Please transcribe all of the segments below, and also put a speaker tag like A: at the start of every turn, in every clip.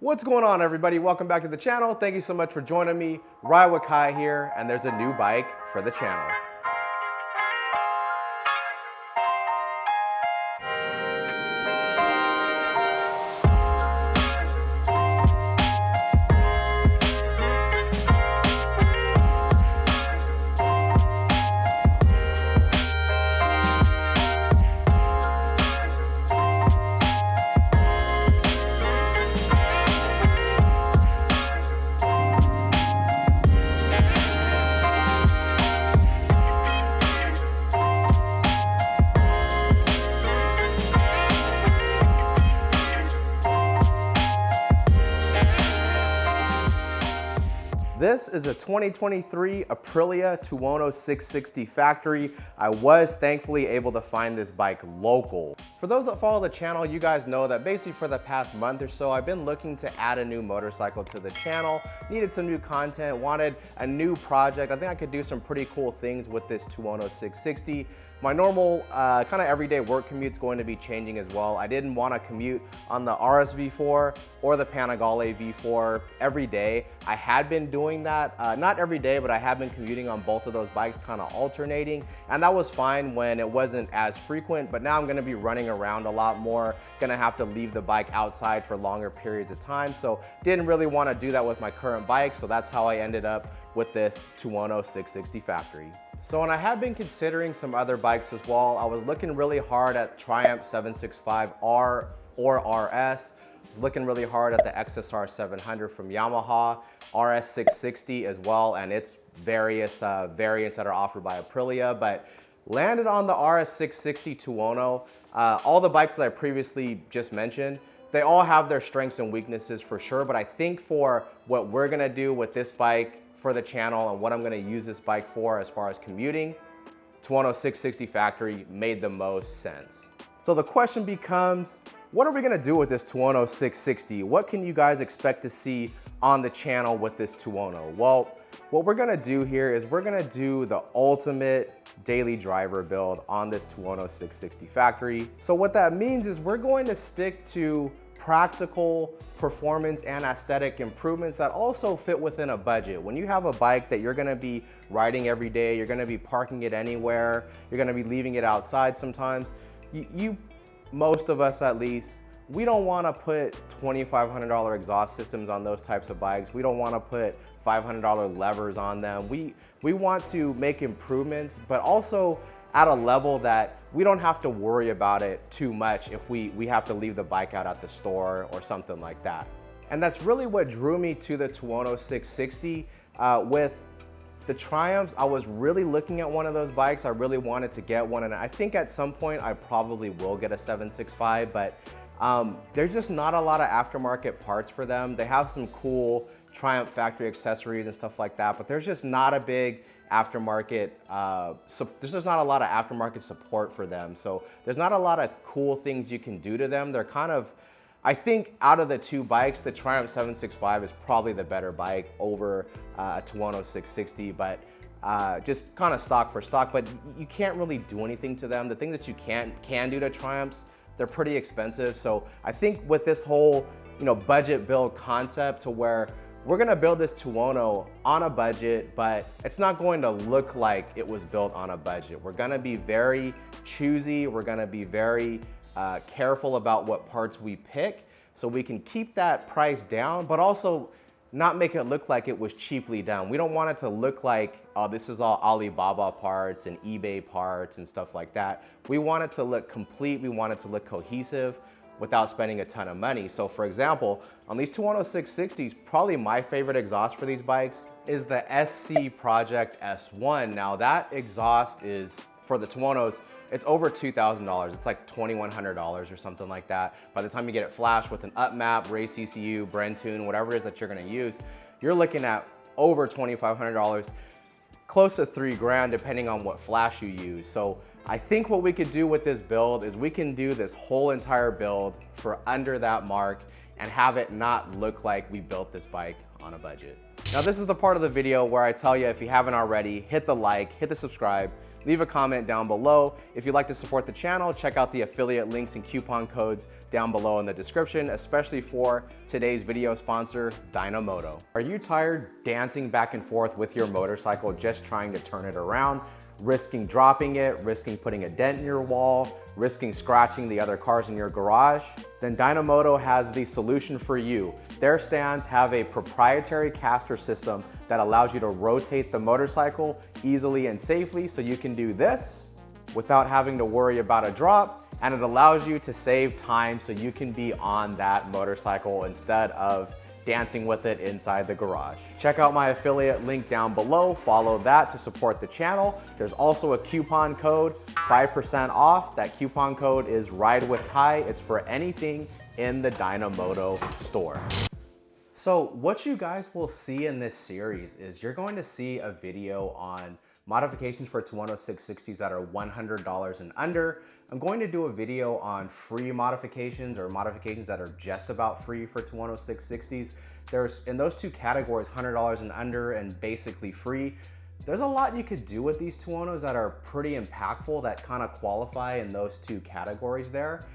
A: What's going on, everybody? Welcome back to the channel. Thank you so much for joining me. Ride with Kai here, and there's a new bike for the channel. This is a 2023 Aprilia Tuono 660 factory. I was thankfully able to find this bike local. For those that follow the channel, you guys know that basically for the past month or so, I've been looking to add a new motorcycle to the channel, needed some new content, wanted a new project. I think I could do some pretty cool things with this Tuono 660. My normal kind of everyday work commute's going to be changing as well. I didn't want to commute on the RS V4 or the Panigale V4 every day. I had been doing that, not every day, but I have been commuting on both of those bikes, kind of alternating. And that was fine when it wasn't as frequent, but now I'm gonna be running around a lot more, gonna have to leave the bike outside for longer periods of time. So didn't really want to do that with my current bike. So that's how I ended up with this Tuono 660 factory. So when I have been considering some other bikes as well, I was looking really hard at Triumph 765R or RS. I was looking really hard at the XSR 700 from Yamaha, RS 660 as well, and its various variants that are offered by Aprilia, but landed on the RS 660 Tuono. All the bikes that I previously just mentioned, they all have their strengths and weaknesses for sure, but I think for what we're gonna do with this bike for the channel and what I'm gonna use this bike for as far as commuting, Tuono 660 factory made the most sense. So the question becomes, what are we gonna do with this Tuono 660? What can you guys expect to see on the channel with this Tuono? Well, what we're gonna do here is we're gonna do the ultimate daily driver build on this Tuono 660 factory. So what that means is we're going to stick to practical performance and aesthetic improvements that also fit within a budget. When you have a bike that you're gonna be riding every day, you're gonna be parking it anywhere, you're gonna be leaving it outside sometimes, most of us at least, we don't wanna put $2,500 exhaust systems on those types of bikes. We don't wanna put $500 levers on them. We want to make improvements, but also at a level that we don't have to worry about it too much if we have to leave the bike out at the store or something like that. And that's really what drew me to the Tuono 660. With the Triumphs, I was really looking at one of those bikes. I really wanted to get one, and I think at some point I probably will get a 765, but there's just not a lot of aftermarket parts for them. They have some cool Triumph factory accessories and stuff like that, but there's just not a big aftermarket, there's just not a lot of aftermarket support for them. So there's not a lot of cool things you can do to them. They're kind of, I think out of the two bikes, the Triumph 765 is probably the better bike over a Tuono 660, but just kind of stock for stock, but you can't really do anything to them. The thing that you can do to Triumphs, they're pretty expensive. So I think with this whole, budget build concept to where we're gonna build this Tuono on a budget, but it's not going to look like it was built on a budget. We're gonna be very choosy. We're gonna be very careful about what parts we pick so we can keep that price down, but also not make it look like it was cheaply done. We don't want it to look like, oh, this is all Alibaba parts and eBay parts and stuff like that. We want it to look complete. We want it to look cohesive without spending a ton of money. So for example, on these Tuono 660s, probably my favorite exhaust for these bikes is the SC Project S1. Now that exhaust is, for the Tuonos, it's over $2,000. It's like $2,100 or something like that. By the time you get it flashed with an up map, race ECU, Brent tune, whatever it is that you're gonna use, you're looking at over $2,500, close to $3,000 depending on what flash you use. So I think what we could do with this build is we can do this whole entire build for under that mark and have it not look like we built this bike on a budget. Now this is the part of the video where I tell you, if you haven't already, hit the like, hit the subscribe, leave a comment down below. If you'd like to support the channel, check out the affiliate links and coupon codes down below in the description, especially for today's video sponsor, Dynamoto. Are you tired dancing back and forth with your motorcycle, just trying to turn it around, risking dropping it, risking putting a dent in your wall, risking scratching the other cars in your garage? Then Dynamoto has the solution for you. Their stands have a proprietary caster system that allows you to rotate the motorcycle easily and safely, so you can do this without having to worry about a drop, and it allows you to save time so you can be on that motorcycle instead of dancing with it inside the garage. Check out my affiliate link down below, follow that to support the channel. There's also a coupon code, 5% off. That coupon code is Ride with Kai. It's for anything in the Dynamoto store. So what you guys will see in this series is you're going to see a video on modifications for Tuono 660s that are $100 and under. I'm going to do a video on free modifications or modifications that are just about free for Tuono 660s. There's, in those two categories, $100 and under and basically free, there's a lot you could do with these Tuonos that are pretty impactful that kind of qualify in those two categories there.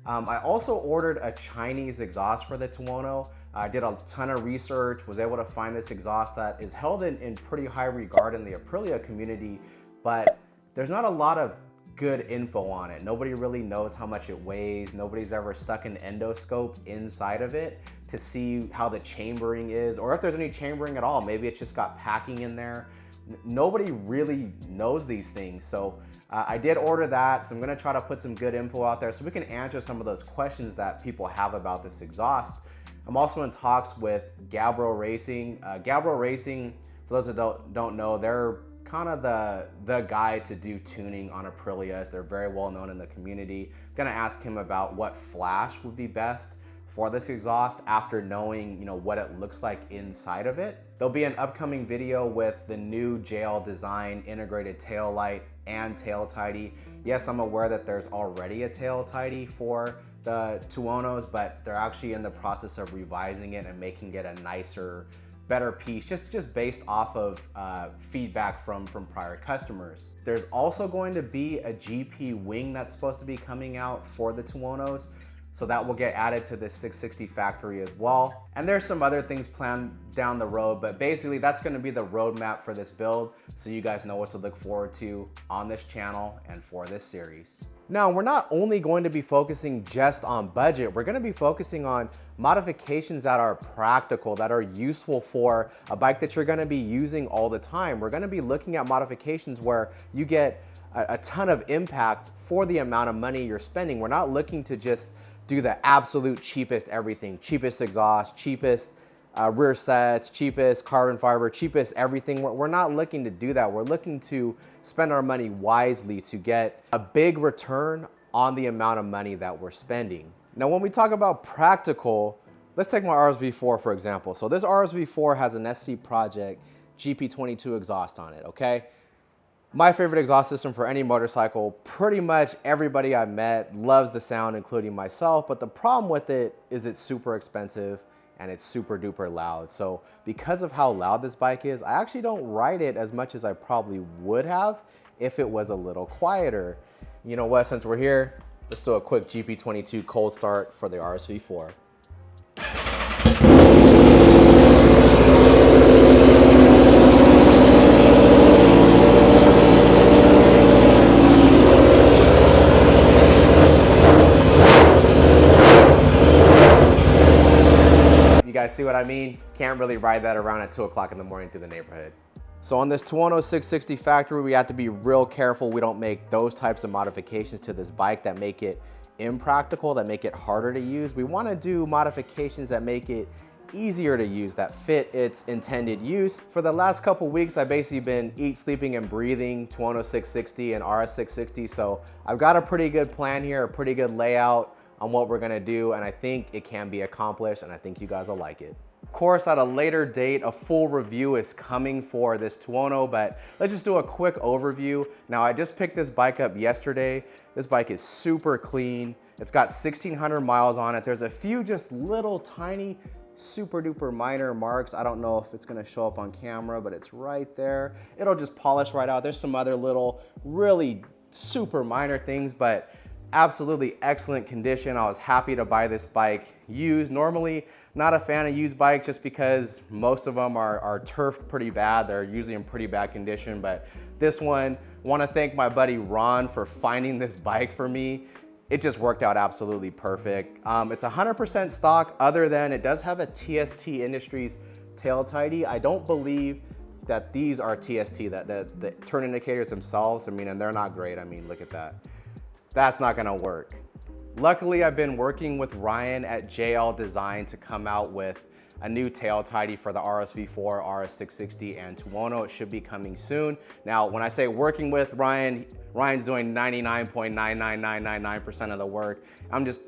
A: I also ordered a Chinese exhaust for the Tuono. I did a ton of research, was able to find this exhaust that is held in pretty high regard in the Aprilia community, but there's not a lot of good info on it. Nobody really knows how much it weighs. Nobody's ever stuck an endoscope inside of it to see how the chambering is, or if there's any chambering at all. Maybe it's just got packing in there. Nobody really knows these things. So I did order that, so I'm gonna try to put some good info out there so we can answer some of those questions that people have about this exhaust. I'm also in talks with Gabbro Racing. Gabbro Racing, for those that don't know, they're kind of the guy to do tuning on Aprilias. They're very well known in the community. I'm gonna ask him about what flash would be best for this exhaust after knowing, what it looks like inside of it. There'll be an upcoming video with the new JL Design integrated tail light and tail tidy. Yes, I'm aware that there's already a tail tidy for the Tuonos, but they're actually in the process of revising it and making it a nicer, better piece, just based off of feedback from prior customers. There's also going to be a GP wing that's supposed to be coming out for the Tuonos, so that will get added to this 660 factory as well. And there's some other things planned down the road, but basically that's gonna be the roadmap for this build, so you guys know what to look forward to on this channel and for this series. Now, we're not only going to be focusing just on budget, we're gonna be focusing on modifications that are practical, that are useful for a bike that you're gonna be using all the time. We're gonna be looking at modifications where you get a ton of impact for the amount of money you're spending. We're not looking to just do the absolute cheapest everything, cheapest exhaust, cheapest rear sets, cheapest carbon fiber, cheapest everything. We're not looking to do that. We're looking to spend our money wisely to get a big return on the amount of money that we're spending. Now, when we talk about practical, let's take my RSV4 for example. So this RSV4 has an SC Project GP22 exhaust on it, okay? My favorite exhaust system for any motorcycle. Pretty much everybody I've met loves the sound, including myself, but the problem with it is it's super expensive and it's super duper loud. So because of how loud this bike is, I actually don't ride it as much as I probably would have if it was a little quieter. You know what, since we're here, let's do a quick GP22 cold start for the RSV4. See what I mean? Can't really ride that around at 2 o'clock in the morning through the neighborhood. So on this Tuono 660 factory, we have to be real careful we don't make those types of modifications to this bike that make it impractical, that make it harder to use. We want to do modifications that make it easier to use, that fit its intended use. For the last couple weeks, I've basically been eat, sleeping, and breathing Tuono 660 and RS 660. So I've got a pretty good plan here, a pretty good layout on what we're gonna do, and I think it can be accomplished, and I think you guys will like it. Of course, at a later date, a full review is coming for this Tuono, but let's just do a quick overview. Now, I just picked this bike up yesterday. This bike is super clean. It's got 1,600 miles on it. There's a few just little tiny super duper minor marks. I don't know if it's gonna show up on camera, but it's right there. It'll just polish right out. There's some other little really super minor things, but absolutely excellent condition. I was happy to buy this bike used. Normally, not a fan of used bikes just because most of them are turfed pretty bad. They're usually in pretty bad condition, but this one, want to thank my buddy Ron for finding this bike for me. It just worked out absolutely perfect. It's 100% stock, other than it does have a TST Industries tail tidy. I don't believe that these are TST, that the turn indicators themselves, I mean, and they're not great. I mean, look at that. That's not gonna work. Luckily, I've been working with Ryan at JL Design to come out with a new tail tidy for the RSV4, RS660, and Tuono. It should be coming soon. Now, when I say working with Ryan, Ryan's doing 99.99999% of the work. I'm just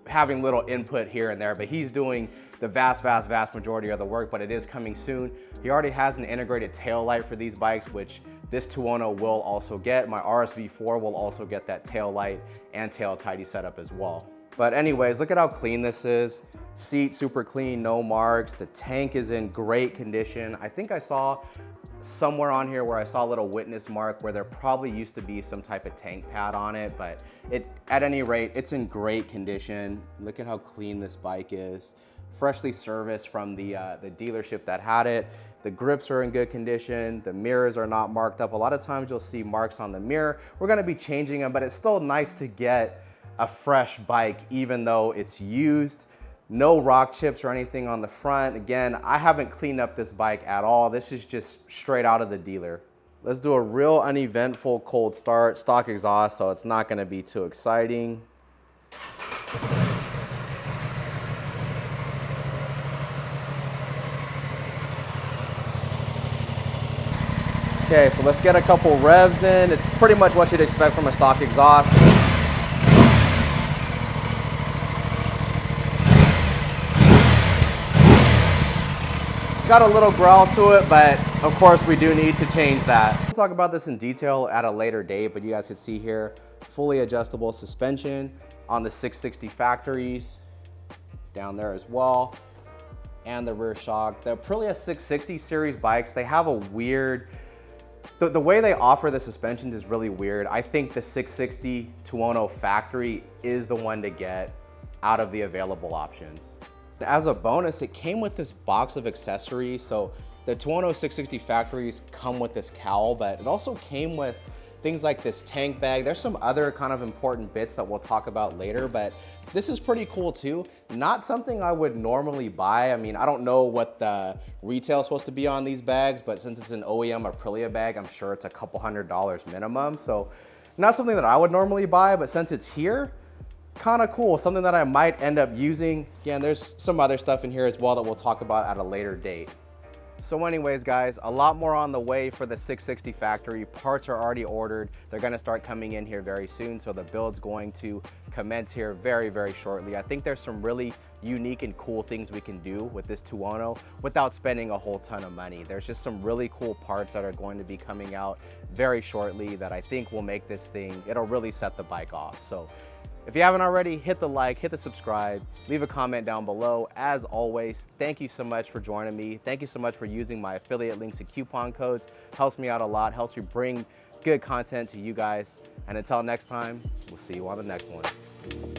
A: having little input here and there, but he's doing the vast majority of the work, but it is coming soon. He already has an integrated tail light for these bikes, which this Tuono will also get. My RSV4 will also get that tail light and tail tidy setup as well. But anyways, look at how clean this is. Seat super clean, no marks. The tank is in great condition. I think I saw somewhere on here where I saw a little witness mark where there probably used to be some type of tank pad on it, but at any rate, it's in great condition. Look at how clean this bike is. Freshly serviced from the dealership that had it. The grips are in good condition. The mirrors are not marked up. A lot of times you'll see marks on the mirror. We're gonna be changing them, but it's still nice to get a fresh bike even though it's used. No rock chips or anything on the front. Again, I haven't cleaned up this bike at all. This is just straight out of the dealer. Let's do a real uneventful cold start. Stock exhaust, so it's not gonna be too exciting. Okay, so let's get a couple revs in. It's pretty much what you'd expect from a stock exhaust. It's got a little growl to it, but of course we do need to change that. We'll talk about this in detail at a later date, but you guys can see here, fully adjustable suspension on the 660 factories, down there as well, and the rear shock. The Aprilia 660 series bikes, they have a weird, the way they offer the suspensions is really weird. I think the 660 Tuono factory is the one to get out of the available options. As a bonus, it came with this box of accessories. So the Tuono 660 factories come with this cowl, but it also came with things like this tank bag. There's some other kind of important bits that we'll talk about later, but this is pretty cool too. Not something I would normally buy. I mean, I don't know what the retail is supposed to be on these bags, but since it's an OEM Aprilia bag, I'm sure it's a couple $100 minimum. So not something that I would normally buy, but since it's here, kind of cool. Something that I might end up using. Again, there's some other stuff in here as well that we'll talk about at a later date. So anyways, guys, a lot more on the way for the 660 factory. Parts are already ordered. They're gonna start coming in here very soon, so the build's going to commence here very shortly. I think there's some really unique and cool things we can do with this Tuono without spending a whole ton of money. There's just some really cool parts that are going to be coming out very shortly that I think will make this thing, it'll really set the bike off. So if you haven't already, hit the like, hit the subscribe, leave a comment down below. As always, thank you so much for joining me. Thank you so much for using my affiliate links and coupon codes. Helps me out a lot, helps me bring good content to you guys. And until next time, we'll see you on the next one.